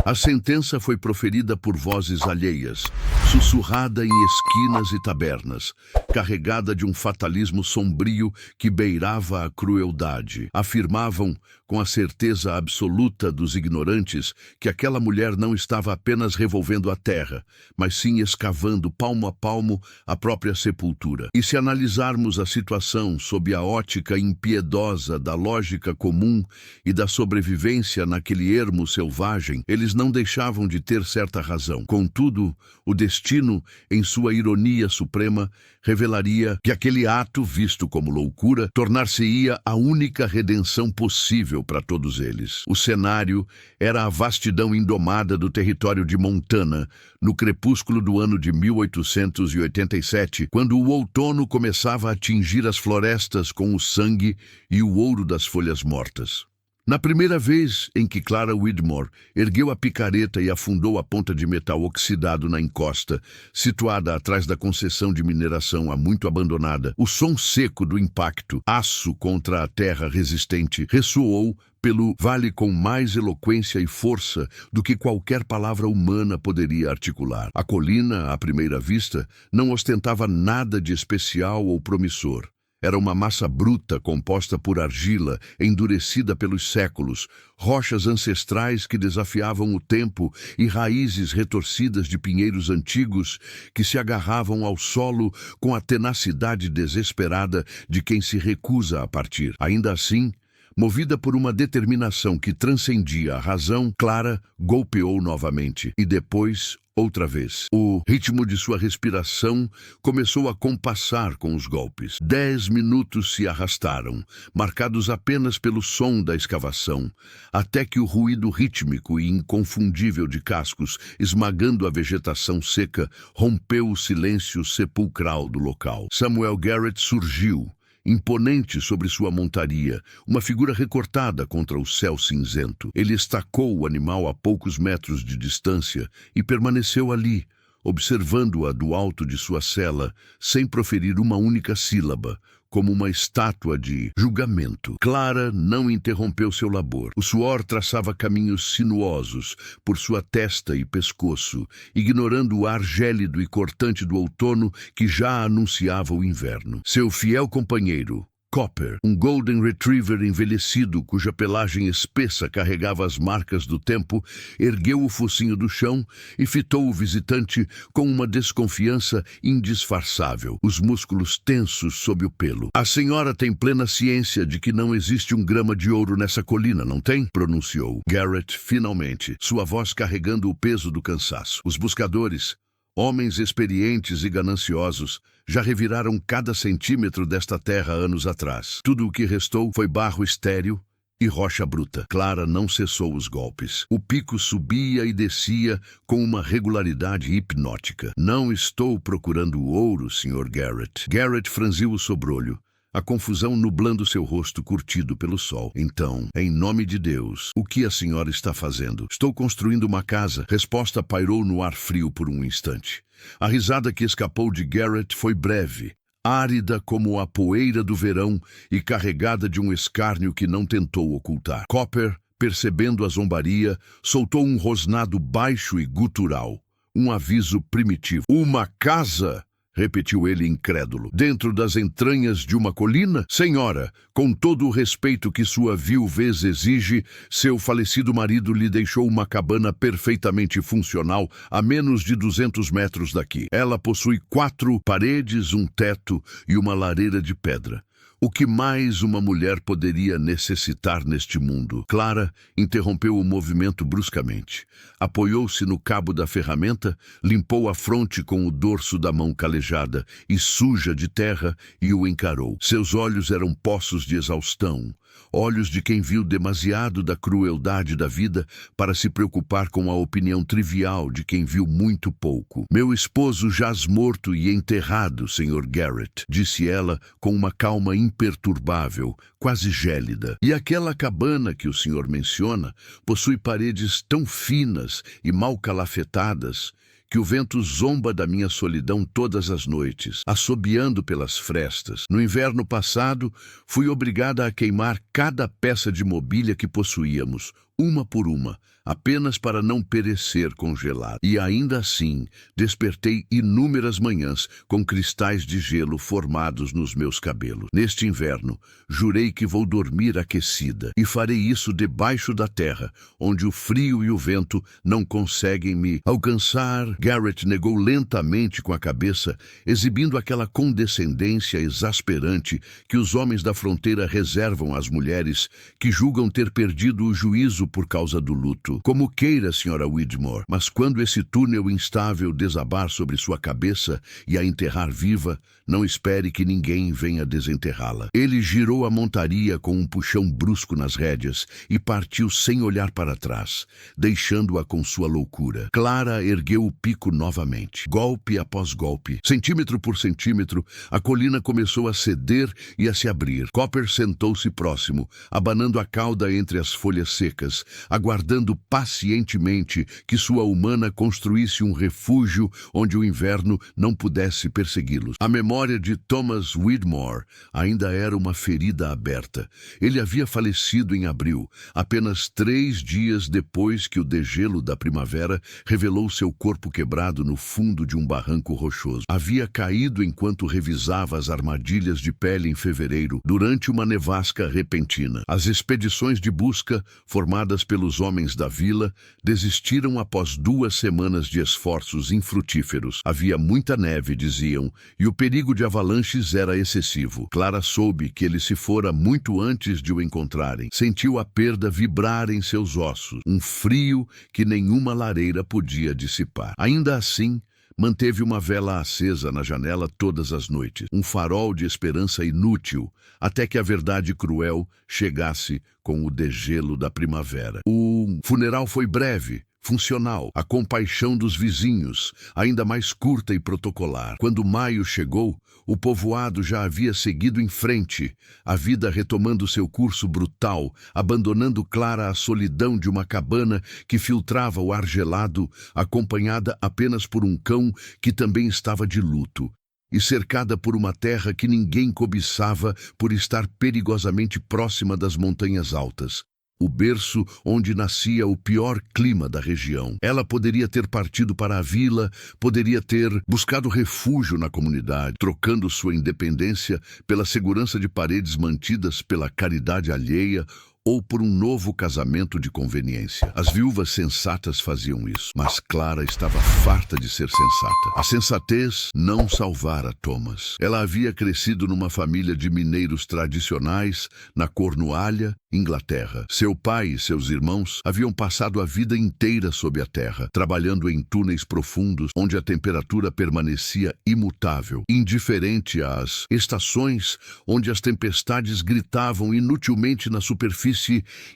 A sentença foi proferida por vozes alheias, sussurrada em esquinas e tabernas, carregada de um fatalismo sombrio que beirava a crueldade. Afirmavam, com a certeza absoluta dos ignorantes, que aquela mulher não estava apenas revolvendo a terra, mas sim escavando palmo a palmo a própria sepultura. E se analisarmos a situação sob a ótica impiedosa da lógica comum e da sobrevivência naquele ermo selvagem, eles não deixavam de ter certa razão. Contudo, o destino, em sua ironia suprema, revelaria que aquele ato, visto como loucura, tornar-se-ia a única redenção possível para todos eles. O cenário era a vastidão indomada do território de Montana, no crepúsculo do ano de 1887, quando o outono começava a tingir as florestas com o sangue e o ouro das folhas mortas. Na primeira vez em que Clara Widmore ergueu a picareta e afundou a ponta de metal oxidado na encosta, situada atrás da concessão de mineração há muito abandonada, o som seco do impacto, aço contra a terra resistente, ressoou pelo vale com mais eloquência e força do que qualquer palavra humana poderia articular. A colina, à primeira vista, não ostentava nada de especial ou promissor. Era uma massa bruta composta por argila, endurecida pelos séculos, rochas ancestrais que desafiavam o tempo e raízes retorcidas de pinheiros antigos que se agarravam ao solo com a tenacidade desesperada de quem se recusa a partir. Ainda assim, movida por uma determinação que transcendia a razão, Clara golpeou novamente e depois outra vez. O ritmo de sua respiração começou a compassar com os golpes. 10 minutos se arrastaram, marcados apenas pelo som da escavação, até que o ruído rítmico e inconfundível de cascos esmagando a vegetação seca rompeu o silêncio sepulcral do local. Samuel Garrett surgiu, imponente sobre sua montaria, uma figura recortada contra o céu cinzento. Ele estacou o animal a poucos metros de distância e permaneceu ali, observando-a do alto de sua cela, sem proferir uma única sílaba, como uma estátua de julgamento. Clara não interrompeu seu labor. O suor traçava caminhos sinuosos por sua testa e pescoço, ignorando o ar gélido e cortante do outono que já anunciava o inverno. Seu fiel companheiro, Copper, um Golden Retriever envelhecido cuja pelagem espessa carregava as marcas do tempo, ergueu o focinho do chão e fitou o visitante com uma desconfiança indisfarçável, os músculos tensos sob o pelo. "A senhora tem plena ciência de que não existe um grama de ouro nessa colina, não tem?" pronunciou Garrett finalmente, sua voz carregando o peso do cansaço. Os buscadores, homens experientes e gananciosos, já reviraram cada centímetro desta terra anos atrás. Tudo o que restou foi barro estéril e rocha bruta. Clara não cessou os golpes. O pico subia e descia com uma regularidade hipnótica. "Não estou procurando ouro, Sr. Garrett." Garrett franziu o sobrolho, a confusão nublando seu rosto curtido pelo sol. "Então, em nome de Deus, o que a senhora está fazendo?" "Estou construindo uma casa." Resposta pairou no ar frio por um instante. A risada que escapou de Garrett foi breve, árida como a poeira do verão e carregada de um escárnio que não tentou ocultar. Copper, percebendo a zombaria, soltou um rosnado baixo e gutural, um aviso primitivo. "Uma casa?" repetiu ele incrédulo. "Dentro das entranhas de uma colina? Senhora, com todo o respeito que sua viuvez exige, seu falecido marido lhe deixou uma cabana perfeitamente funcional a menos de 200 metros daqui. Ela possui 4 paredes, um teto e uma lareira de pedra. O que mais uma mulher poderia necessitar neste mundo?" Clara interrompeu o movimento bruscamente. Apoiou-se no cabo da ferramenta, limpou a fronte com o dorso da mão calejada e suja de terra e o encarou. Seus olhos eram poços de exaustão, olhos de quem viu demasiado da crueldade da vida para se preocupar com a opinião trivial de quem viu muito pouco. "Meu esposo jaz morto e enterrado, Sr. Garrett", disse ela com uma calma imperturbável, quase gélida. "E aquela cabana que o senhor menciona possui paredes tão finas e mal calafetadas que o vento zomba da minha solidão todas as noites, assobiando pelas frestas. No inverno passado, fui obrigada a queimar cada peça de mobília que possuíamos, uma por uma, apenas para não perecer congelado. E ainda assim, despertei inúmeras manhãs com cristais de gelo formados nos meus cabelos. Neste inverno, jurei que vou dormir aquecida, e farei isso debaixo da terra, onde o frio e o vento não conseguem me alcançar. Garrett negou lentamente com a cabeça, exibindo aquela condescendência exasperante que os homens da fronteira reservam às mulheres que julgam ter perdido o juízo por causa do luto. Como queira, Sra. Widmore, mas quando esse túnel instável desabar sobre sua cabeça e a enterrar viva, não espere que ninguém venha desenterrá-la. Ele girou a montaria com um puxão brusco nas rédeas e partiu sem olhar para trás, deixando-a com sua loucura. Clara ergueu o pico novamente. Golpe após golpe, centímetro por centímetro, a colina começou a ceder e a se abrir. Copper sentou-se próximo, abanando a cauda entre as folhas secas, aguardando pacientemente que sua humana construísse um refúgio onde o inverno não pudesse persegui-los. A memória de Thomas Widmore ainda era uma ferida aberta. Ele havia falecido em abril, apenas 3 dias depois que o degelo da primavera revelou seu corpo quebrado no fundo de um barranco rochoso. Havia caído enquanto revisava as armadilhas de pele em fevereiro, durante uma nevasca repentina. As expedições de busca, formadas pelos homens da vila, desistiram após 2 semanas de esforços infrutíferos. Havia muita neve, diziam, e o perigo de avalanches era excessivo. Clara soube que ele se fora muito antes de o encontrarem. Sentiu a perda vibrar em seus ossos, um frio que nenhuma lareira podia dissipar. Ainda assim, manteve uma vela acesa na janela todas as noites, um farol de esperança inútil, até que a verdade cruel chegasse com o degelo da primavera. O funeral foi breve, funcional, a compaixão dos vizinhos, ainda mais curta e protocolar. Quando maio chegou, o povoado já havia seguido em frente, a vida retomando seu curso brutal, abandonando Clara à solidão de uma cabana que filtrava o ar gelado, acompanhada apenas por um cão que também estava de luto, e cercada por uma terra que ninguém cobiçava por estar perigosamente próxima das montanhas altas. O berço onde nascia o pior clima da região. Ela poderia ter partido para a vila, poderia ter buscado refúgio na comunidade, trocando sua independência pela segurança de paredes mantidas pela caridade alheia, ou por um novo casamento de conveniência. As viúvas sensatas faziam isso, mas Clara estava farta de ser sensata. A sensatez não salvara Thomas. Ela havia crescido numa família de mineiros tradicionais, na Cornualha, Inglaterra. Seu pai e seus irmãos haviam passado a vida inteira sob a terra, trabalhando em túneis profundos, onde a temperatura permanecia imutável, indiferente às estações, onde as tempestades gritavam inutilmente na superfície,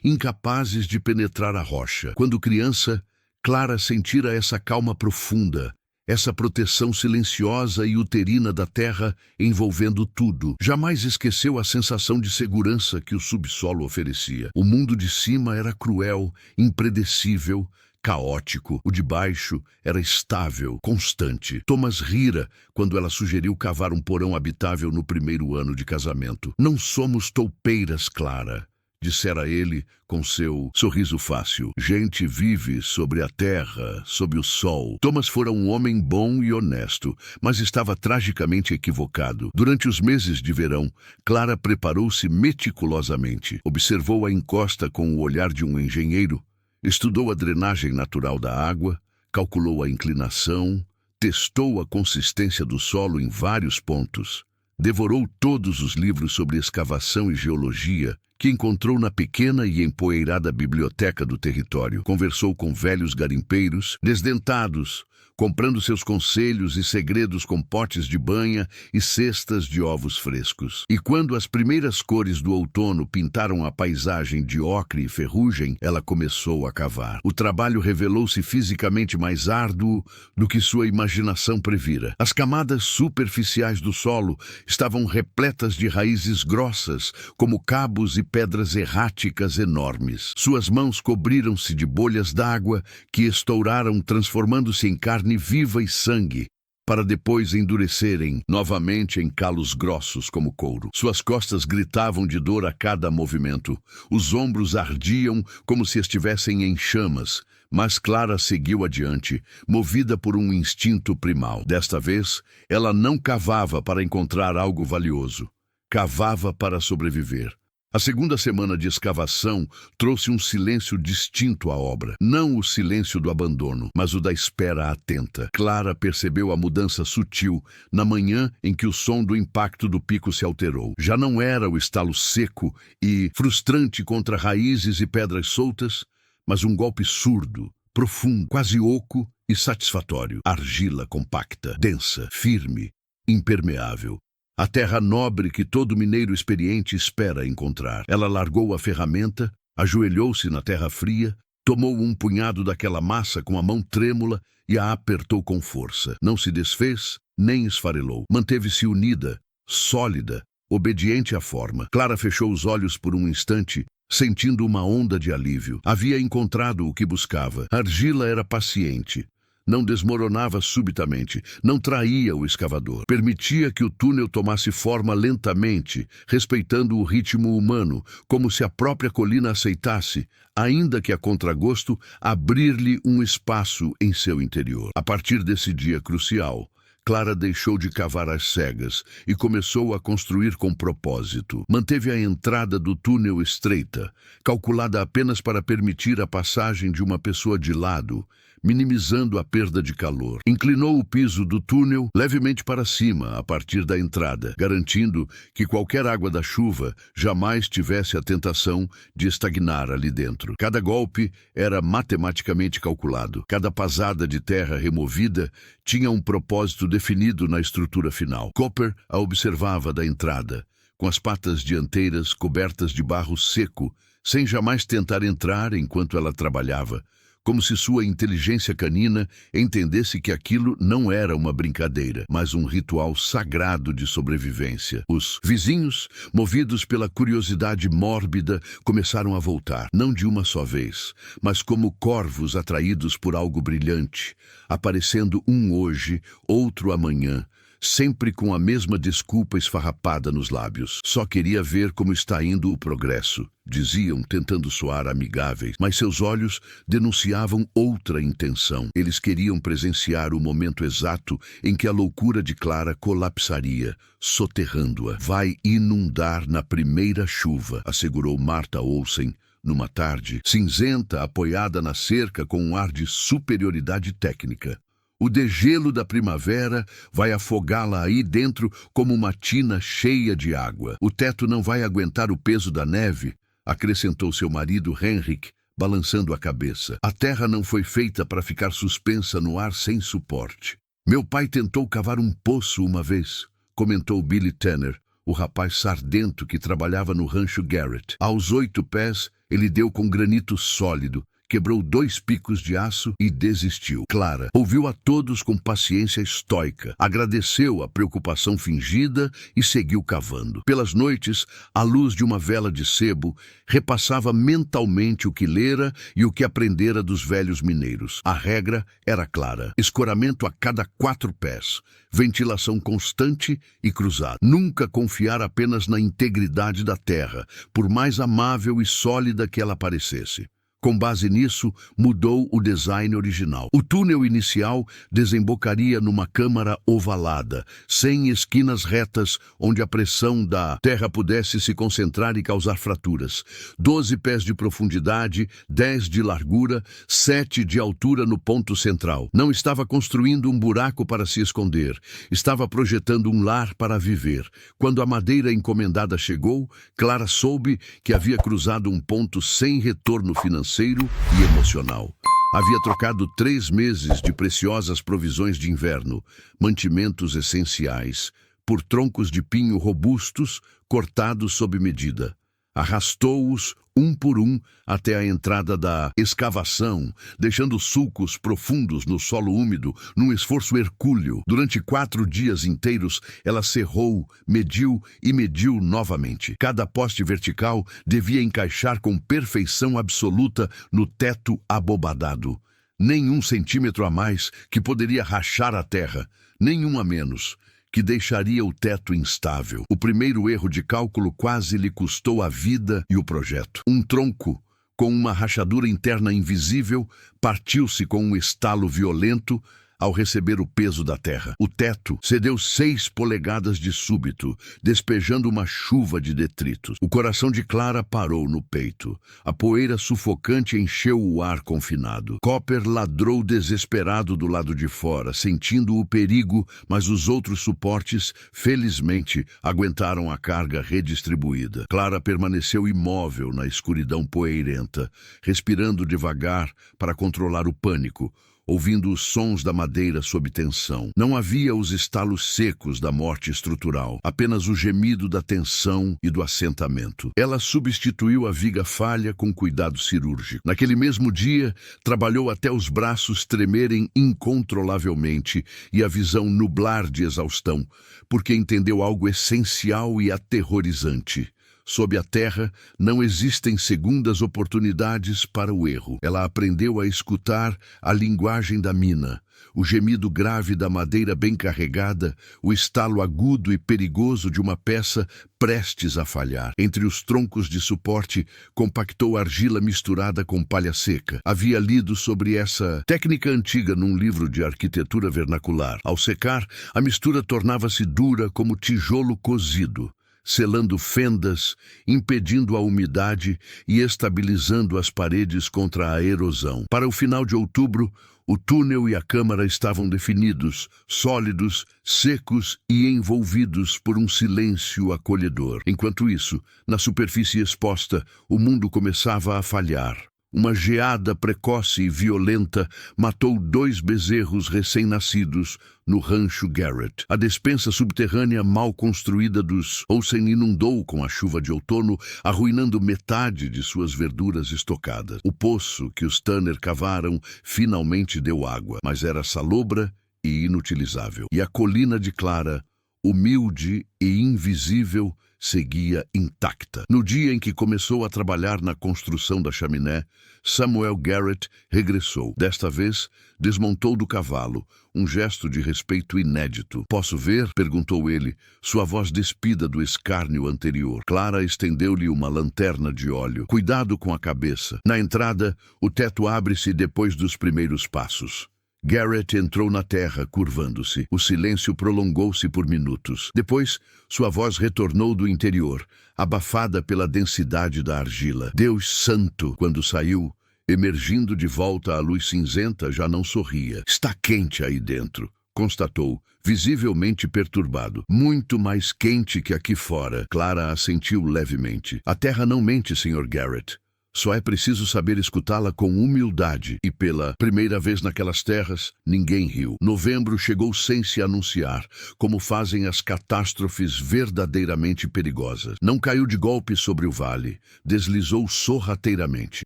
incapazes de penetrar a rocha. Quando criança, Clara sentira essa calma profunda, essa proteção silenciosa e uterina da terra envolvendo tudo. Jamais esqueceu a sensação de segurança que o subsolo oferecia. O mundo de cima era cruel, impredecível, caótico. O de baixo era estável, constante. Thomas rira quando ela sugeriu cavar um porão habitável no primeiro ano de casamento. Não somos toupeiras, Clara, dissera ele com seu sorriso fácil. Gente vive sobre a terra, sob o sol. Thomas fora um homem bom e honesto, mas estava tragicamente equivocado. Durante os meses de verão, Clara preparou-se meticulosamente. Observou a encosta com o olhar de um engenheiro, estudou a drenagem natural da água, calculou a inclinação, testou a consistência do solo em vários pontos. Devorou todos os livros sobre escavação e geologia que encontrou na pequena e empoeirada biblioteca do território. Conversou com velhos garimpeiros, desdentados, comprando seus conselhos e segredos com potes de banha e cestas de ovos frescos. E quando as primeiras cores do outono pintaram a paisagem de ocre e ferrugem, ela começou a cavar. O trabalho revelou-se fisicamente mais árduo do que sua imaginação previra. As camadas superficiais do solo estavam repletas de raízes grossas, como cabos e pedras erráticas enormes. Suas mãos cobriram-se de bolhas d'água que estouraram, transformando-se em carne viva e sangue. para depois endurecerem novamente em calos grossos como couro. Suas costas gritavam de dor a cada movimento. Os ombros ardiam como se estivessem em chamas, mas Clara seguiu adiante, movida por um instinto primal. Desta vez, ela não cavava para encontrar algo valioso. Cavava para sobreviver. A segunda semana de escavação trouxe um silêncio distinto à obra. Não o silêncio do abandono, mas o da espera atenta. Clara percebeu a mudança sutil na manhã em que o som do impacto do pico se alterou. Já não era o estalo seco e frustrante contra raízes e pedras soltas, mas um golpe surdo, profundo, quase oco e satisfatório. Argila compacta, densa, firme, impermeável. A terra nobre que todo mineiro experiente espera encontrar. Ela largou a ferramenta, ajoelhou-se na terra fria, tomou um punhado daquela massa com a mão trêmula e a apertou com força. Não se desfez, nem esfarelou. Manteve-se unida, sólida, obediente à forma. Clara fechou os olhos por um instante, sentindo uma onda de alívio. Havia encontrado o que buscava. A argila era paciente. Não desmoronava subitamente, não traía o escavador. Permitia que o túnel tomasse forma lentamente, respeitando o ritmo humano, como se a própria colina aceitasse, ainda que a contragosto, abrir-lhe um espaço em seu interior. A partir desse dia crucial, Clara deixou de cavar às cegas e começou a construir com propósito. Manteve a entrada do túnel estreita, calculada apenas para permitir a passagem de uma pessoa de lado, minimizando a perda de calor. Inclinou o piso do túnel levemente para cima a partir da entrada, garantindo que qualquer água da chuva jamais tivesse a tentação de estagnar ali dentro. Cada golpe era matematicamente calculado. Cada pasada de terra removida tinha um propósito definido na estrutura final. Copper a observava da entrada, com as patas dianteiras cobertas de barro seco, sem jamais tentar entrar enquanto ela trabalhava, como se sua inteligência canina entendesse que aquilo não era uma brincadeira, mas um ritual sagrado de sobrevivência. Os vizinhos, movidos pela curiosidade mórbida, começaram a voltar, não de uma só vez, mas como corvos atraídos por algo brilhante, aparecendo um hoje, outro amanhã, sempre com a mesma desculpa esfarrapada nos lábios. Só queria ver como está indo o progresso, diziam, tentando soar amigáveis, mas seus olhos denunciavam outra intenção. Eles queriam presenciar o momento exato em que a loucura de Clara colapsaria, soterrando-a. Vai inundar na primeira chuva, assegurou Martha Olsen, numa tarde cinzenta, apoiada na cerca com um ar de superioridade técnica. O degelo da primavera vai afogá-la aí dentro como uma tina cheia de água. O teto não vai aguentar o peso da neve, acrescentou seu marido Henrik, balançando a cabeça. A terra não foi feita para ficar suspensa no ar sem suporte. Meu pai tentou cavar um poço uma vez, comentou Billy Tanner, o rapaz sardento que trabalhava no rancho Garrett. Aos 8 pés, ele deu com granito sólido, quebrou 2 picos de aço e desistiu. Clara ouviu a todos com paciência estoica, agradeceu a preocupação fingida e seguiu cavando. Pelas noites, à luz de uma vela de sebo, repassava mentalmente o que lera e o que aprendera dos velhos mineiros. A regra era clara: escoramento a cada 4 pés, ventilação constante e cruzada. Nunca confiar apenas na integridade da terra, por mais amável e sólida que ela parecesse. Com base nisso, mudou o design original. O túnel inicial desembocaria numa câmara ovalada, sem esquinas retas onde a pressão da terra pudesse se concentrar e causar fraturas. 12 pés de profundidade, 10 de largura, 7 de altura no ponto central. Não estava construindo um buraco para se esconder, estava projetando um lar para viver. Quando a madeira encomendada chegou, Clara soube que havia cruzado um ponto sem retorno financeiro e emocional. Havia trocado 3 meses de preciosas provisões de inverno, mantimentos essenciais, por troncos de pinho robustos cortados sob medida. Arrastou-os um por um até a entrada da escavação, deixando sulcos profundos no solo úmido, num esforço hercúleo. Durante 4 dias inteiros, ela serrou, mediu e mediu novamente. Cada poste vertical devia encaixar com perfeição absoluta no teto abobadado. nem 1 centímetro a mais, que poderia rachar a terra, nem um a menos, que deixaria o teto instável. O primeiro erro de cálculo quase lhe custou a vida e o projeto. Um tronco, com uma rachadura interna invisível, partiu-se com um estalo violento ao receber o peso da terra. O teto cedeu 6 polegadas de súbito, despejando uma chuva de detritos. O coração de Clara parou no peito. A poeira sufocante encheu o ar confinado. Copper ladrou desesperado do lado de fora, sentindo o perigo, mas os outros suportes, felizmente, aguentaram a carga redistribuída. Clara permaneceu imóvel na escuridão poeirenta, respirando devagar para controlar o pânico, ouvindo os sons da madeira sob tensão. Não havia os estalos secos da morte estrutural, apenas o gemido da tensão e do assentamento. Ela substituiu a viga falha com cuidado cirúrgico. Naquele mesmo dia, trabalhou até os braços tremerem incontrolavelmente e a visão nublar de exaustão, porque entendeu algo essencial e aterrorizante. Sob a terra, não existem segundas oportunidades para o erro. Ela aprendeu a escutar a linguagem da mina, o gemido grave da madeira bem carregada, o estalo agudo e perigoso de uma peça prestes a falhar. Entre os troncos de suporte, compactou argila misturada com palha seca. Havia lido sobre essa técnica antiga num livro de arquitetura vernacular. Ao secar, a mistura tornava-se dura como tijolo cozido, selando fendas, impedindo a umidade e estabilizando as paredes contra a erosão. Para o final de outubro, o túnel e a câmara estavam definidos, sólidos, secos e envolvidos por um silêncio acolhedor. Enquanto isso, na superfície exposta, o mundo começava a falhar. Uma geada precoce e violenta matou 2 bezerros recém-nascidos no rancho Garrett. A despensa subterrânea mal construída dos Olsen inundou com a chuva de outono, arruinando metade de suas verduras estocadas. O poço que os Tanner cavaram finalmente deu água, mas era salobra e inutilizável. E a colina de Clara, humilde e invisível, seguia intacta. No dia em que começou a trabalhar na construção da chaminé, Samuel Garrett regressou. Desta vez, desmontou do cavalo, um gesto de respeito inédito. "Posso ver?" perguntou ele, sua voz despida do escárnio anterior. Clara estendeu-lhe uma lanterna de óleo. "Cuidado com a cabeça. Na entrada, o teto abre-se depois dos primeiros passos." Garrett entrou na terra, curvando-se. O silêncio prolongou-se por minutos. Depois, sua voz retornou do interior, abafada pela densidade da argila. "Deus santo!" Quando saiu, emergindo de volta à luz cinzenta, já não sorria. "Está quente aí dentro", constatou, visivelmente perturbado. "Muito mais quente que aqui fora." Clara assentiu levemente. "A terra não mente, Sr. Garrett. Só é preciso saber escutá-la com humildade." E pela primeira vez naquelas terras, ninguém riu. Novembro chegou sem se anunciar, como fazem as catástrofes verdadeiramente perigosas. Não caiu de golpe sobre o vale, deslizou sorrateiramente.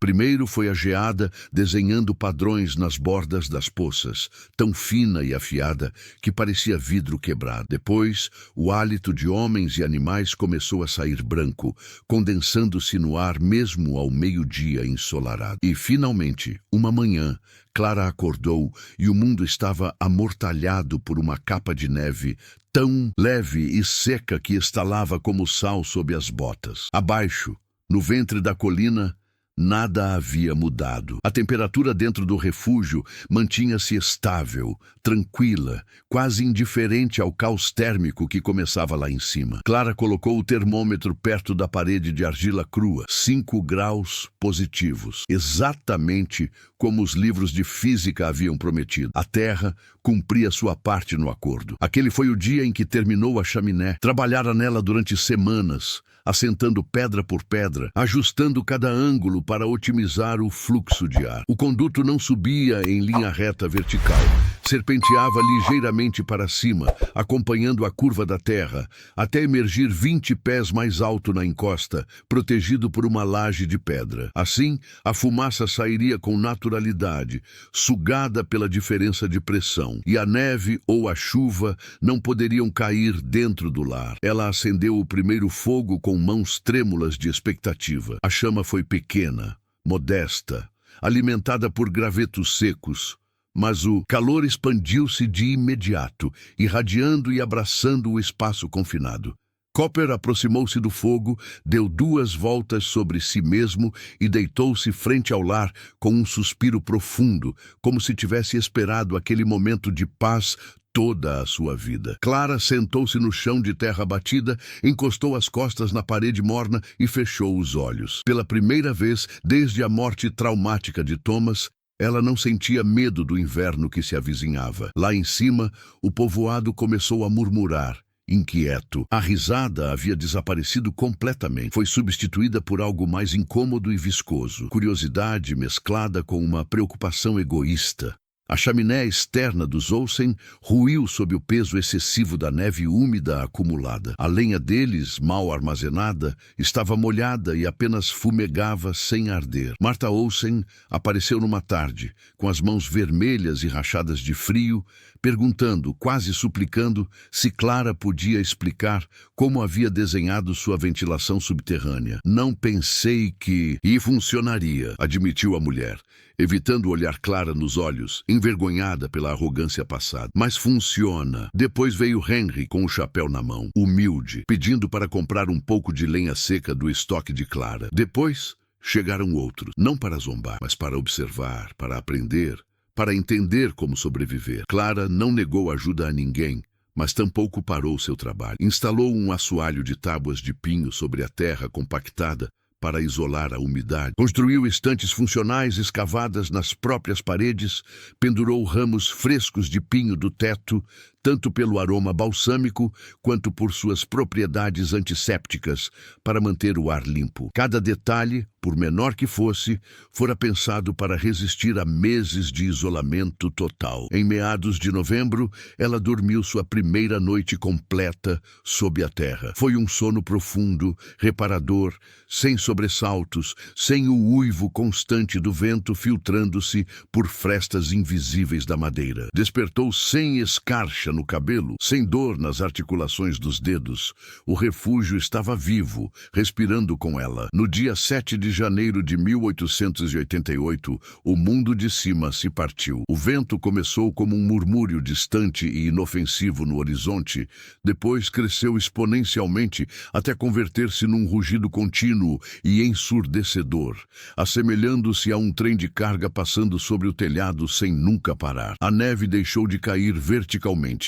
Primeiro foi a geada, desenhando padrões nas bordas das poças, tão fina e afiada que parecia vidro quebrado. Depois, o hálito de homens e animais começou a sair branco, condensando-se no ar mesmo ao meio-dia ensolarado. E, finalmente, uma manhã, Clara acordou e o mundo estava amortalhado por uma capa de neve tão leve e seca que estalava como sal sob as botas. Abaixo, no ventre da colina, nada havia mudado. A temperatura dentro do refúgio mantinha-se estável, tranquila, quase indiferente ao caos térmico que começava lá em cima. Clara colocou o termômetro perto da parede de argila crua. 5 graus positivos. Exatamente como os livros de física haviam prometido. A Terra cumpria sua parte no acordo. Aquele foi o dia em que terminou a chaminé. Trabalhara nela durante semanas, assentando pedra por pedra, ajustando cada ângulo para otimizar o fluxo de ar. O conduto não subia em linha reta vertical. Serpenteava ligeiramente para cima, acompanhando a curva da terra, até emergir 20 pés mais alto na encosta, protegido por uma laje de pedra. Assim, a fumaça sairia com naturalidade, sugada pela diferença de pressão, e a neve ou a chuva não poderiam cair dentro do lar. Ela acendeu o primeiro fogo com mãos trêmulas de expectativa. A chama foi pequena, modesta, alimentada por gravetos secos. Mas o calor expandiu-se de imediato, irradiando e abraçando o espaço confinado. Copper aproximou-se do fogo, deu 2 voltas sobre si mesmo e deitou-se frente ao lar com um suspiro profundo, como se tivesse esperado aquele momento de paz toda a sua vida. Clara sentou-se no chão de terra batida, encostou as costas na parede morna e fechou os olhos. Pela primeira vez, desde a morte traumática de Thomas, ela não sentia medo do inverno que se avizinhava. Lá em cima, o povoado começou a murmurar, inquieto. A risada havia desaparecido completamente. Foi substituída por algo mais incômodo e viscoso. Curiosidade mesclada com uma preocupação egoísta. A chaminé externa dos Olsen ruiu sob o peso excessivo da neve úmida acumulada. A lenha deles, mal armazenada, estava molhada e apenas fumegava sem arder. Martha Olsen apareceu numa tarde, com as mãos vermelhas e rachadas de frio, perguntando, quase suplicando, se Clara podia explicar como havia desenhado sua ventilação subterrânea. Não pensei que... E funcionaria, admitiu a mulher, evitando olhar Clara nos olhos, envergonhada pela arrogância passada. Mas funciona. Depois veio Henry com o chapéu na mão, humilde, pedindo para comprar um pouco de lenha seca do estoque de Clara. Depois chegaram outros, não para zombar, mas para observar, para aprender, para entender como sobreviver. Clara não negou ajuda a ninguém, mas tampouco parou seu trabalho. Instalou um assoalho de tábuas de pinho sobre a terra compactada para isolar a umidade. Construiu estantes funcionais escavadas nas próprias paredes, pendurou ramos frescos de pinho do teto, tanto pelo aroma balsâmico quanto por suas propriedades antissépticas, para manter o ar limpo. Cada detalhe, por menor que fosse, fora pensado para resistir a meses de isolamento total. Em meados de novembro, ela dormiu sua primeira noite completa sob a terra. Foi um sono profundo, reparador, sem sobressaltos, sem o uivo constante do vento filtrando-se por frestas invisíveis da madeira. Despertou sem escarcha no cabelo, sem dor nas articulações dos dedos. O refúgio estava vivo, respirando com ela. No dia 7 de janeiro de 1888, o mundo de cima se partiu. O vento começou como um murmúrio distante e inofensivo no horizonte, depois cresceu exponencialmente até converter-se num rugido contínuo e ensurdecedor, assemelhando-se a um trem de carga passando sobre o telhado sem nunca parar. A neve deixou de cair verticalmente.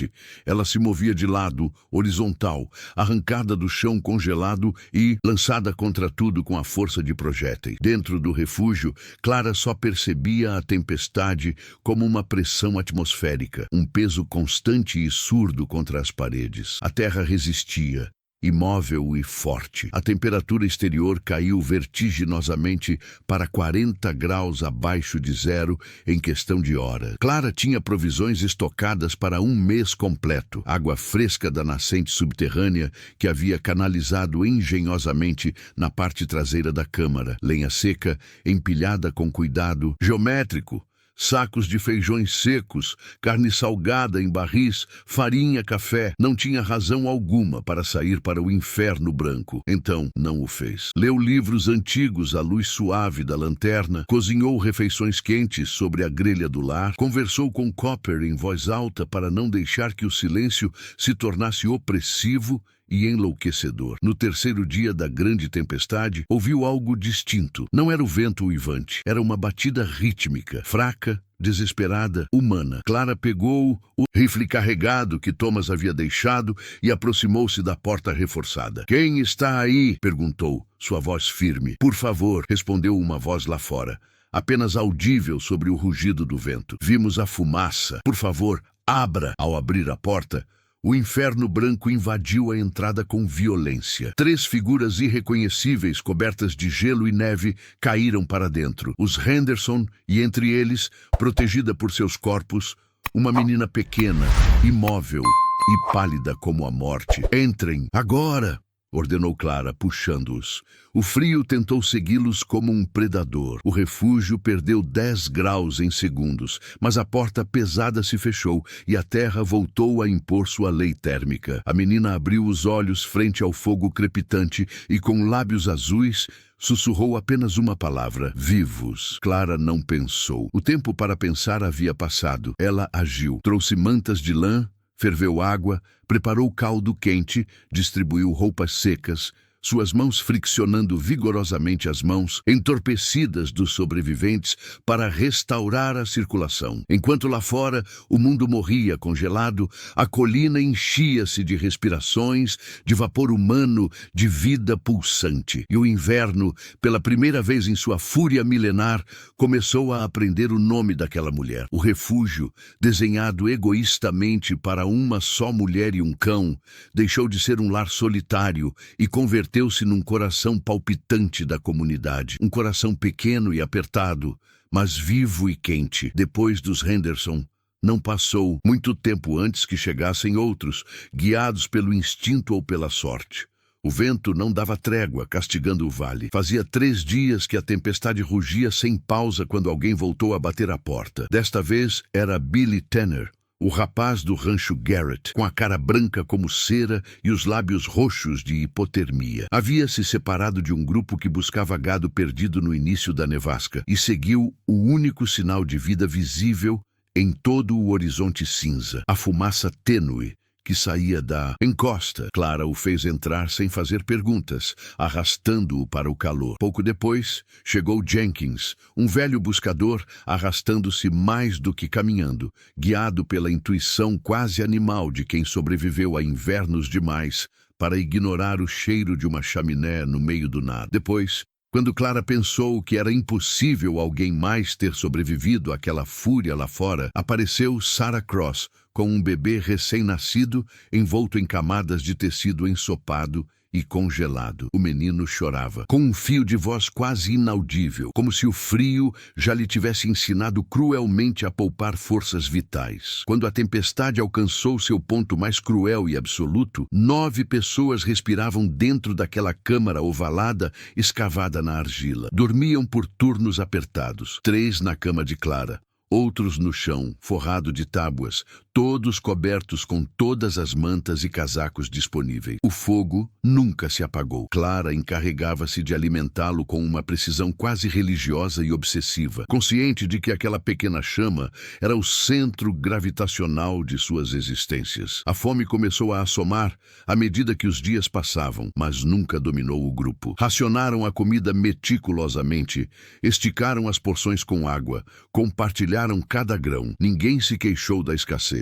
Ela se movia de lado, horizontal, arrancada do chão congelado e lançada contra tudo com a força de projéteis. Dentro do refúgio, Clara só percebia a tempestade como uma pressão atmosférica, um peso constante e surdo contra as paredes. A terra resistia, imóvel e forte. A temperatura exterior caiu vertiginosamente para 40 graus abaixo de zero em questão de hora. Clara tinha provisões estocadas para um mês completo. Água fresca da nascente subterrânea que havia canalizado engenhosamente na parte traseira da câmara. Lenha seca, empilhada com cuidado geométrico. Sacos de feijões secos, carne salgada em barris, farinha, café. Não tinha razão alguma para sair para o inferno branco. Então, não o fez. Leu livros antigos à luz suave da lanterna, cozinhou refeições quentes sobre a grelha do lar, conversou com Copper em voz alta para não deixar que o silêncio se tornasse opressivo e enlouquecedor. No terceiro dia da grande tempestade, ouviu algo distinto. Não era o vento uivante, era uma batida rítmica, fraca, desesperada, humana. Clara pegou o rifle carregado que Thomas havia deixado e aproximou-se da porta reforçada. "Quem está aí?" perguntou, sua voz firme. "Por favor", respondeu uma voz lá fora, apenas audível sobre o rugido do vento. "Vimos a fumaça. Por favor, abra." Ao abrir a porta, o inferno branco invadiu a entrada com violência. 3 figuras irreconhecíveis, cobertas de gelo e neve, caíram para dentro. Os Henderson, e entre eles, protegida por seus corpos, uma menina pequena, imóvel e pálida como a morte. "Entrem, agora!" ordenou Clara, puxando-os. O frio tentou segui-los como um predador. O refúgio perdeu 10 graus em segundos, mas a porta pesada se fechou e a terra voltou a impor sua lei térmica. A menina abriu os olhos frente ao fogo crepitante e, com lábios azuis, sussurrou apenas uma palavra: vivos. Clara não pensou. O tempo para pensar havia passado. Ela agiu. Trouxe mantas de lã, ferveu água, preparou caldo quente, distribuiu roupas secas, suas mãos friccionando vigorosamente as mãos entorpecidas dos sobreviventes para restaurar a circulação. Enquanto lá fora o mundo morria congelado, a colina enchia-se de respirações, de vapor humano, de vida pulsante. E o inverno, pela primeira vez em sua fúria milenar, começou a aprender o nome daquela mulher. O refúgio, desenhado egoístamente para uma só mulher e um cão, deixou de ser um lar solitário e converteu-se num coração palpitante da comunidade. Um coração pequeno e apertado, mas vivo e quente. Depois dos Henderson, não passou muito tempo antes que chegassem outros, guiados pelo instinto ou pela sorte. O vento não dava trégua, castigando o vale. Fazia 3 dias que a tempestade rugia sem pausa quando alguém voltou a bater à porta. Desta vez era Billy Tanner, o rapaz do rancho Garrett, com a cara branca como cera e os lábios roxos de hipotermia. Havia se separado de um grupo que buscava gado perdido no início da nevasca e seguiu o único sinal de vida visível em todo o horizonte cinza, a fumaça tênue que saía da encosta. Clara o fez entrar sem fazer perguntas, arrastando-o para o calor. Pouco depois, chegou Jenkins, um velho buscador, arrastando-se mais do que caminhando, guiado pela intuição quase animal de quem sobreviveu a invernos demais para ignorar o cheiro de uma chaminé no meio do nada. Depois, quando Clara pensou que era impossível alguém mais ter sobrevivido àquela fúria lá fora, apareceu Sarah Cross, com um bebê recém-nascido envolto em camadas de tecido ensopado e congelado. O menino chorava, com um fio de voz quase inaudível, como se o frio já lhe tivesse ensinado cruelmente a poupar forças vitais. Quando a tempestade alcançou seu ponto mais cruel e absoluto, 9 pessoas respiravam dentro daquela câmara ovalada escavada na argila. Dormiam por turnos apertados, 3 na cama de Clara, outros no chão, forrado de tábuas, todos cobertos com todas as mantas e casacos disponíveis. O fogo nunca se apagou. Clara encarregava-se de alimentá-lo com uma precisão quase religiosa e obsessiva, consciente de que aquela pequena chama era o centro gravitacional de suas existências. A fome começou a assomar à medida que os dias passavam, mas nunca dominou o grupo. Racionaram a comida meticulosamente, esticaram as porções com água, compartilharam cada grão. Ninguém se queixou da escassez.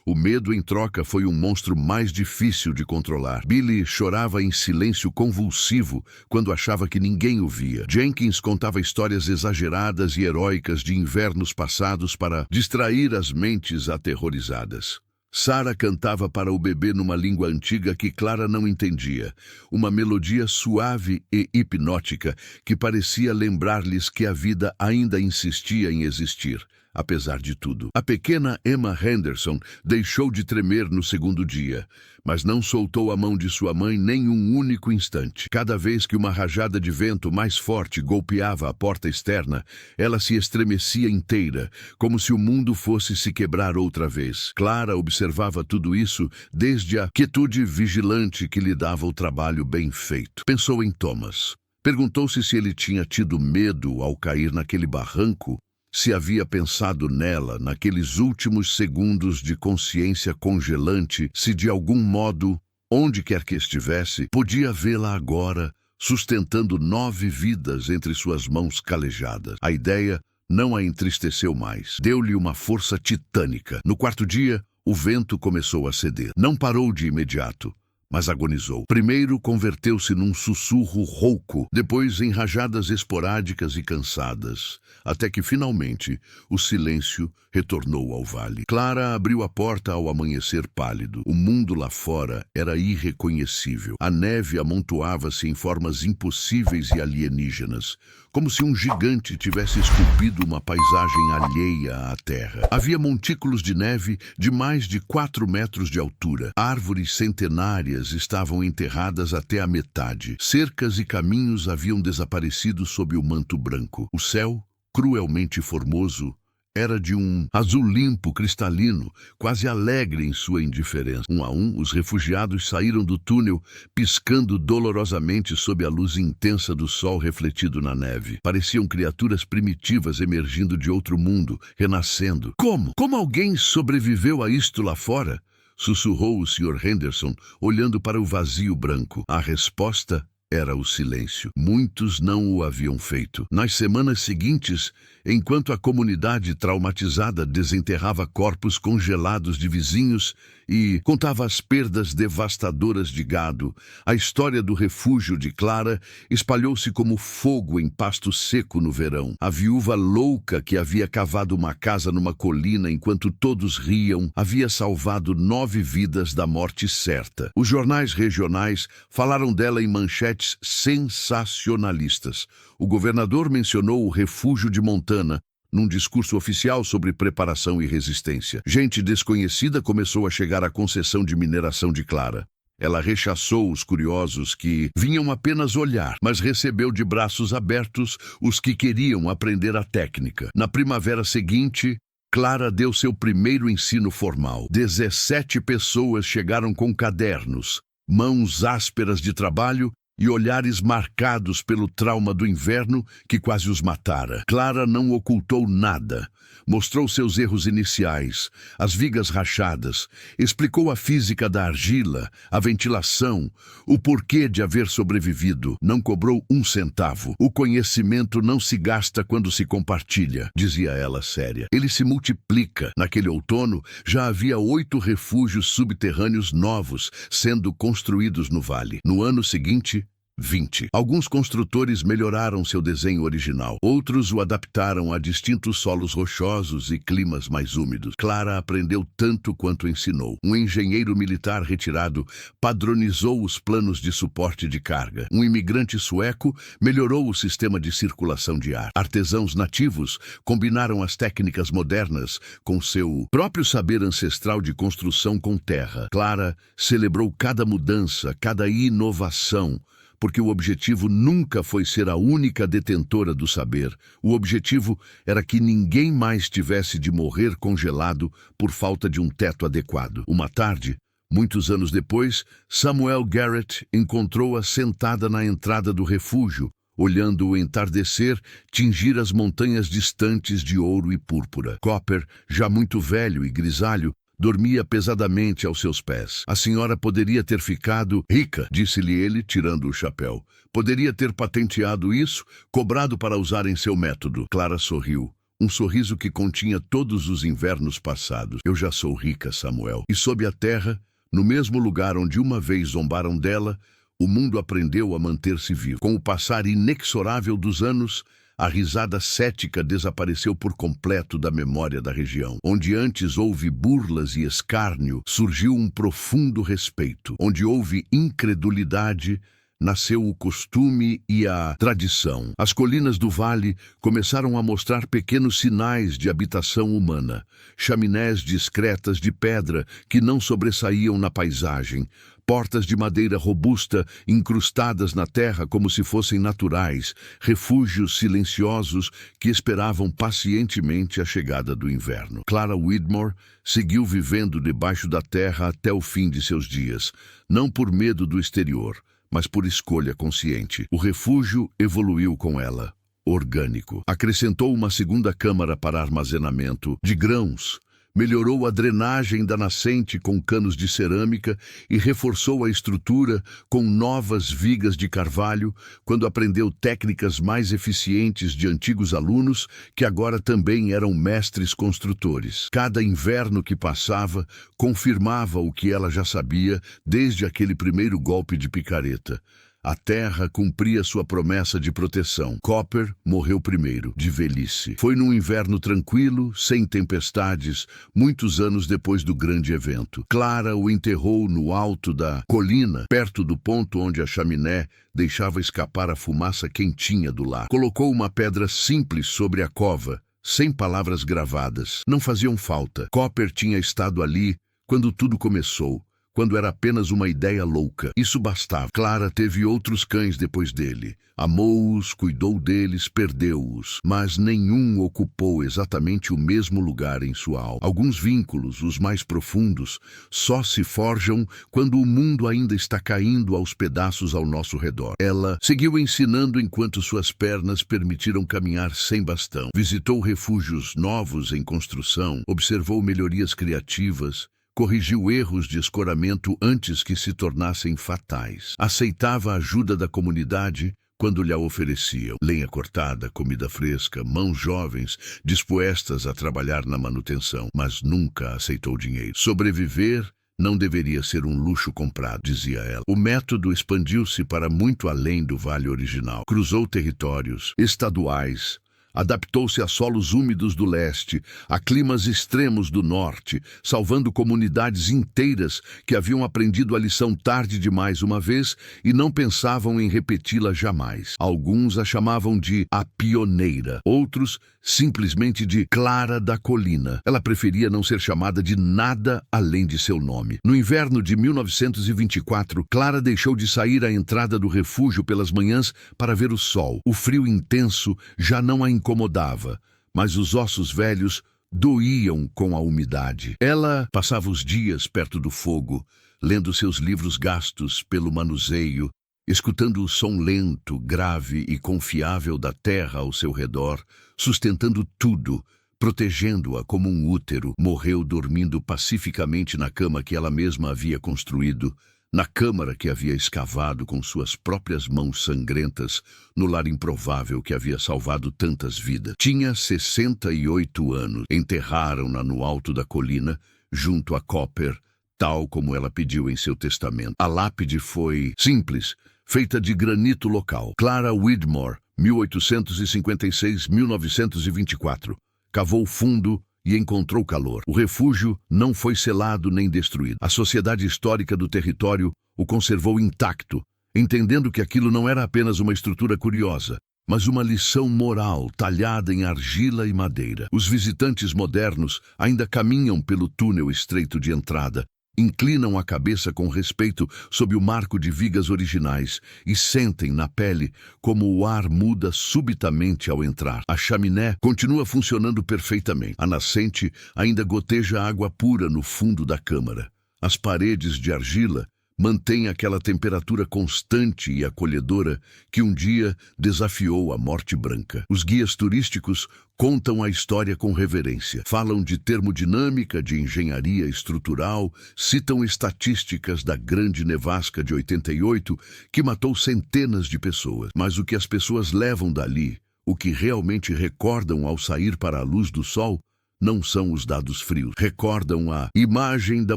O medo em troca foi um monstro mais difícil de controlar. Billy chorava em silêncio convulsivo quando achava que ninguém o via. Jenkins contava histórias exageradas e heróicas de invernos passados para distrair as mentes aterrorizadas. Sarah cantava para o bebê numa língua antiga que Clara não entendia, uma melodia suave e hipnótica que parecia lembrar-lhes que a vida ainda insistia em existir, apesar de tudo. A pequena Emma Henderson deixou de tremer no segundo dia, mas não soltou a mão de sua mãe nem um único instante. Cada vez que uma rajada de vento mais forte golpeava a porta externa, ela se estremecia inteira, como se o mundo fosse se quebrar outra vez. Clara observava tudo isso desde a quietude vigilante que lhe dava o trabalho bem feito. Pensou em Thomas. Perguntou-se se ele tinha tido medo ao cair naquele barranco, se havia pensado nela naqueles últimos segundos de consciência congelante, se de algum modo, onde quer que estivesse, podia vê-la agora, sustentando 9 vidas entre suas mãos calejadas. A ideia não a entristeceu mais. Deu-lhe uma força titânica. No 4º dia, o vento começou a ceder. Não parou de imediato, mas agonizou. Primeiro converteu-se num sussurro rouco, depois em rajadas esporádicas e cansadas, até que finalmente o silêncio retornou ao vale. Clara abriu a porta ao amanhecer pálido. O mundo lá fora era irreconhecível. A neve amontoava-se em formas impossíveis e alienígenas, como se um gigante tivesse esculpido uma paisagem alheia à terra. Havia montículos de neve de mais de 4 metros de altura, árvores centenárias alheias estavam enterradas até a metade. Cercas e caminhos haviam desaparecido sob o manto branco. O céu, cruelmente formoso, era de um azul limpo, cristalino, quase alegre em sua indiferença. Um a um, os refugiados saíram do túnel, piscando dolorosamente sob a luz intensa do sol refletido na neve. Pareciam criaturas primitivas emergindo de outro mundo, renascendo. Como? Como alguém sobreviveu a isto lá fora? Sussurrou o Sr. Henderson, olhando para o vazio branco. A resposta era o silêncio. Muitos não o haviam feito. Nas semanas seguintes, enquanto a comunidade traumatizada desenterrava corpos congelados de vizinhos e contava as perdas devastadoras de gado, a história do refúgio de Clara espalhou-se como fogo em pasto seco no verão. A viúva louca que havia cavado uma casa numa colina enquanto todos riam havia salvado 9 vidas da morte certa. Os jornais regionais falaram dela em manchetes sensacionalistas. O governador mencionou o refúgio de Montana num discurso oficial sobre preparação e resistência. Gente desconhecida começou a chegar à concessão de mineração de Clara. Ela rechaçou os curiosos que vinham apenas olhar, mas recebeu de braços abertos os que queriam aprender a técnica. Na primavera seguinte, Clara deu seu primeiro ensino formal. 17 pessoas chegaram com cadernos, mãos ásperas de trabalho e olhares marcados pelo trauma do inverno que quase os matara. Clara não ocultou nada. Mostrou seus erros iniciais, as vigas rachadas, explicou a física da argila, a ventilação, o porquê de haver sobrevivido. Não cobrou um centavo. O conhecimento não se gasta quando se compartilha, dizia ela séria. Ele se multiplica. Naquele outono, já havia 8 refúgios subterrâneos novos sendo construídos no vale. No ano seguinte, 20. Alguns construtores melhoraram seu desenho original. Outros o adaptaram a distintos solos rochosos e climas mais úmidos. Clara aprendeu tanto quanto ensinou. Um engenheiro militar retirado padronizou os planos de suporte de carga. Um imigrante sueco melhorou o sistema de circulação de ar. Artesãos nativos combinaram as técnicas modernas com seu próprio saber ancestral de construção com terra. Clara celebrou cada mudança, cada inovação, porque o objetivo nunca foi ser a única detentora do saber. O objetivo era que ninguém mais tivesse de morrer congelado por falta de um teto adequado. Uma tarde, muitos anos depois, Samuel Garrett encontrou-a sentada na entrada do refúgio, olhando o entardecer tingir as montanhas distantes de ouro e púrpura. Copper, já muito velho e grisalho, dormia pesadamente aos seus pés. A senhora poderia ter ficado rica, disse-lhe ele, tirando o chapéu. Poderia ter patenteado isso, cobrado para usar em seu método. Clara sorriu. Um sorriso que continha todos os invernos passados. Eu já sou rica, Samuel. E sob a terra, no mesmo lugar onde uma vez zombaram dela, o mundo aprendeu a manter-se vivo. Com o passar inexorável dos anos, a risada cética desapareceu por completo da memória da região. Onde antes houve burlas e escárnio, surgiu um profundo respeito. Onde houve incredulidade, nasceu o costume e a tradição. As colinas do vale começaram a mostrar pequenos sinais de habitação humana. Chaminés discretas de pedra que não sobressaíam na paisagem. Portas de madeira robusta incrustadas na terra como se fossem naturais, refúgios silenciosos que esperavam pacientemente a chegada do inverno. Clara Widmore seguiu vivendo debaixo da terra até o fim de seus dias, não por medo do exterior, mas por escolha consciente. O refúgio evoluiu com ela, orgânico. Acrescentou uma segunda câmara para armazenamento de grãos, melhorou a drenagem da nascente com canos de cerâmica e reforçou a estrutura com novas vigas de carvalho quando aprendeu técnicas mais eficientes de antigos alunos que agora também eram mestres construtores. Cada inverno que passava confirmava o que ela já sabia desde aquele primeiro golpe de picareta. A terra cumpria sua promessa de proteção. Copper morreu primeiro, de velhice. Foi num inverno tranquilo, sem tempestades, muitos anos depois do grande evento. Clara o enterrou no alto da colina, perto do ponto onde a chaminé deixava escapar a fumaça quentinha do lar. Colocou uma pedra simples sobre a cova, sem palavras gravadas. Não faziam falta. Copper tinha estado ali quando tudo começou, quando era apenas uma ideia louca. Isso bastava. Clara teve outros cães depois dele. Amou-os, cuidou deles, perdeu-os, mas nenhum ocupou exatamente o mesmo lugar em sua alma. Alguns vínculos, os mais profundos, só se forjam quando o mundo ainda está caindo aos pedaços ao nosso redor. Ela seguiu ensinando enquanto suas pernas permitiram caminhar sem bastão. Visitou refúgios novos em construção, observou melhorias criativas, corrigiu erros de escoramento antes que se tornassem fatais. Aceitava a ajuda da comunidade quando lhe a ofereciam. Lenha cortada, comida fresca, mãos jovens, dispostas a trabalhar na manutenção, mas nunca aceitou dinheiro. Sobreviver não deveria ser um luxo comprado, dizia ela. O método expandiu-se para muito além do vale original. Cruzou territórios estaduais, adaptou-se a solos úmidos do leste, a climas extremos do norte, salvando comunidades inteiras que haviam aprendido a lição tarde demais uma vez e não pensavam em repeti-la jamais. Alguns a chamavam de a pioneira, outros simplesmente de Clara da Colina. Ela preferia não ser chamada de nada além de seu nome. No inverno de 1924, Clara deixou de sair à entrada do refúgio pelas manhãs para ver o sol. O frio intenso já não a incomodava, mas os ossos velhos doíam com a umidade. Ela passava os dias perto do fogo, lendo seus livros gastos pelo manuseio, escutando o som lento, grave e confiável da terra ao seu redor, sustentando tudo, protegendo-a como um útero. Morreu dormindo pacificamente na cama que ela mesma havia construído, na câmara que havia escavado com suas próprias mãos sangrentas, no lar improvável que havia salvado tantas vidas. Tinha 68 anos. Enterraram-na no alto da colina, junto a Copper, tal como ela pediu em seu testamento. A lápide foi simples, feita de granito local. Clara Widmore, 1856-1924. Cavou fundo e encontrou calor. O refúgio não foi selado nem destruído. A sociedade histórica do território o conservou intacto, entendendo que aquilo não era apenas uma estrutura curiosa, mas uma lição moral talhada em argila e madeira. Os visitantes modernos ainda caminham pelo túnel estreito de entrada, inclinam a cabeça com respeito sob o marco de vigas originais e sentem na pele como o ar muda subitamente ao entrar. A chaminé continua funcionando perfeitamente. A nascente ainda goteja água pura no fundo da câmara. As paredes de argila mantêm aquela temperatura constante e acolhedora que um dia desafiou a morte branca. Os guias turísticos contam a história com reverência. Falam de termodinâmica, de engenharia estrutural, citam estatísticas da grande nevasca de 88, que matou centenas de pessoas. Mas o que as pessoas levam dali, o que realmente recordam ao sair para a luz do sol, não são os dados frios. Recordam a imagem da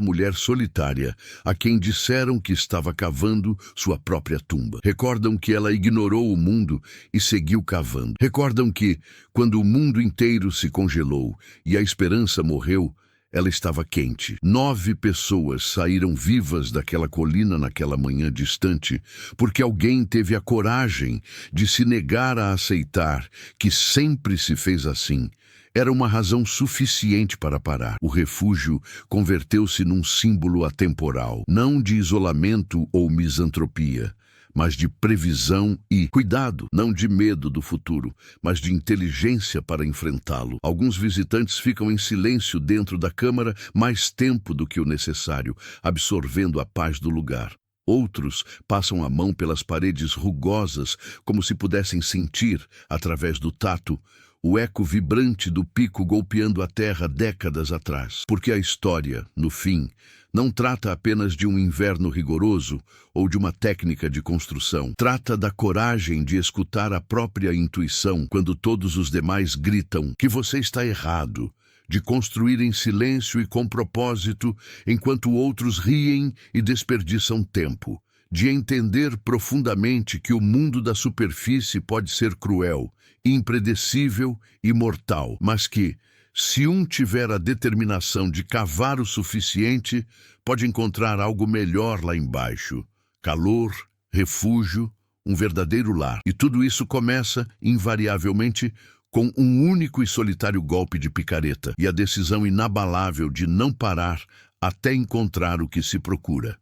mulher solitária, a quem disseram que estava cavando sua própria tumba. Recordam que ela ignorou o mundo e seguiu cavando. Recordam que, quando o mundo inteiro se congelou e a esperança morreu, ela estava quente. 9 pessoas saíram vivas daquela colina naquela manhã distante, porque alguém teve a coragem de se negar a aceitar que sempre se fez assim. Era uma razão suficiente para parar. O refúgio converteu-se num símbolo atemporal, não de isolamento ou misantropia, mas de previsão e cuidado, não de medo do futuro, mas de inteligência para enfrentá-lo. Alguns visitantes ficam em silêncio dentro da câmara mais tempo do que o necessário, absorvendo a paz do lugar. Outros passam a mão pelas paredes rugosas, como se pudessem sentir, através do tato, o eco vibrante do pico golpeando a terra décadas atrás. Porque a história, no fim, não trata apenas de um inverno rigoroso ou de uma técnica de construção. Trata da coragem de escutar a própria intuição quando todos os demais gritam que você está errado, de construir em silêncio e com propósito enquanto outros riem e desperdiçam tempo, de entender profundamente que o mundo da superfície pode ser cruel, impredecível e mortal, mas que, se um tiver a determinação de cavar o suficiente, pode encontrar algo melhor lá embaixo: calor, refúgio, um verdadeiro lar. E tudo isso começa, invariavelmente, com um único e solitário golpe de picareta e a decisão inabalável de não parar até encontrar o que se procura.